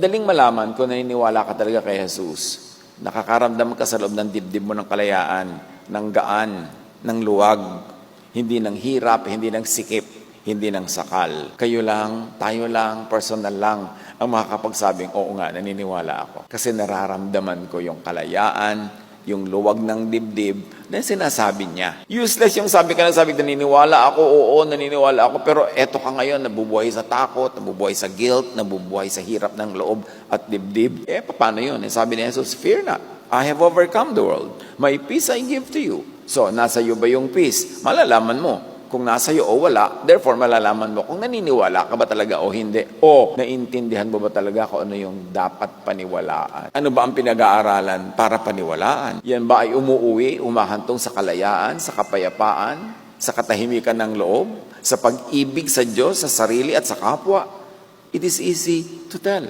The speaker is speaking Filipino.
Madaling malaman kung naniniwala ka talaga kay Jesus. Nakakaramdam ka sa loob ng dibdib mo ng kalayaan, ng gaan, ng luwag, hindi ng hirap, hindi ng sikip, hindi ng sakal. Kayo lang, tayo lang, personal lang ang makakapagsabing, oo nga, naniniwala ako. Kasi nararamdaman ko yung kalayaan, yung luwag ng dibdib na sinasabi niya. Useless yung sabi ka na sabi, naniniwala ako, oo, naniniwala ako, pero eto ka ngayon, nabubuhay sa takot, nabubuhay sa guilt, nabubuhay sa hirap ng loob at dibdib. Paano yun? Sabi ni Jesus, fear not. I have overcome the world. My peace I give to you. So, nasa iyo ba yung peace? Malalaman mo kung nasa iyo o wala. Therefore, malalaman mo kung naniniwala ka ba talaga o hindi. O naintindihan mo ba talaga kung ano yung dapat paniwalaan. Ano ba ang pinag-aaralan para paniwalaan? Yan ba ay umuuwi, umahantong sa kalayaan, sa kapayapaan, sa katahimikan ng loob, sa pag-ibig sa Diyos, sa sarili at sa kapwa? It is easy to tell.